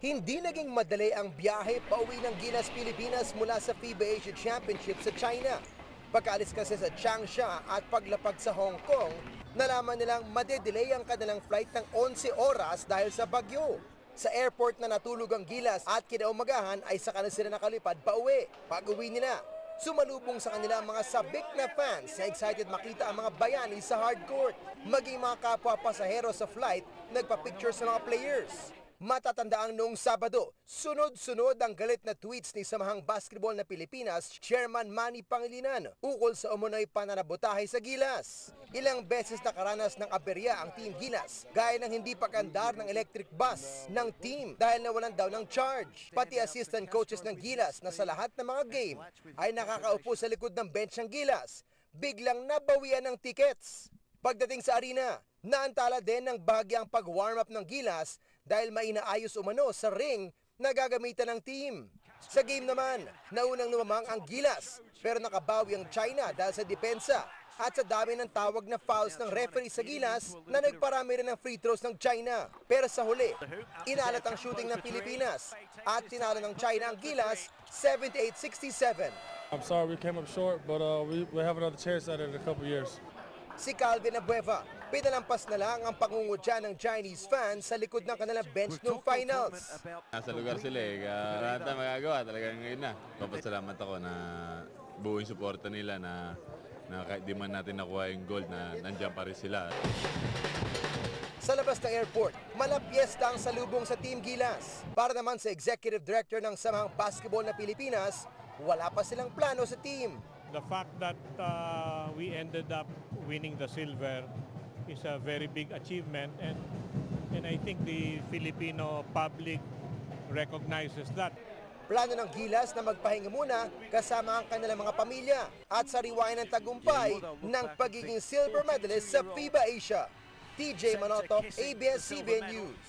Hindi naging madali ang biyahe pauwi ng Gilas, Pilipinas mula sa FIBA Asia Championship sa China. Pagkaalis kasi sa Changsha at paglapag sa Hong Kong, nalaman nilang madedelay ang kanilang flight ng 11 oras dahil sa bagyo. Sa airport na natulog ang Gilas at kinaumagahan ay saka na sila nakalipad pauwi. Pag-uwi nila, sumalubong sa kanila ang mga sabik na fans na excited makita ang mga bayani sa hardcourt. Maging mga kapwa pasahero sa flight, nagpa-picture sa mga players. Matatandaang noong Sabado, sunod-sunod ang galit na tweets ni Samahang Basketball na Pilipinas, Chairman Manny Pangilinan, ukol sa umunoy pananabotahe sa Gilas. Ilang beses nakaranas ng aberya ang Team Gilas, gaya ng hindi pagandar ng electric bus ng team dahil nawalan daw ng charge. Pati assistant coaches ng Gilas na sa lahat ng mga game ay nakakaupo sa likod ng bench ng Gilas, biglang nabawian ng tickets. Pagdating sa arena, naantala din ng bahagyang pag-warm up ng Gilas dahil may inaayos umano sa ring na gagamitan ng team. Sa game naman, naunang lumamang ang Gilas pero nakabawi ang China dahil sa depensa at sa dami ng tawag na fouls ng referee sa Gilas na nagparami rin ng free throws ng China. Pero sa huli, inalat ang shooting ng Pilipinas at tinalo ng China ang Gilas 78-67. I'm sorry we came up short, but we have another chance at it in a couple years. Si Calvin Abueva, pinalampas na lang ang pangungutya ng Chinese fans sa likod ng kanilang bench noong finals. Nasa lugar sila wala tayong magagawa, talagang ngayon na. Papasalamat ako na buong suporta nila na kahit di man natin nakuha yung gold na nandiyan pa rin sila. Sa labas ng airport, malapiesta ang salubong sa Team Gilas. Para naman sa Executive Director ng Samahang Basketball na Pilipinas, wala pa silang plano sa team. The fact that we ended up winning the silver is a very big achievement, and I think the Filipino public recognizes that. Plano ng Gilas na magpahinga muna kasama ang kanilang mga pamilya at sariwain ng tagumpay ng pagiging silver medalist sa FIBA Asia. TJ Manotok, ABS-CBN News.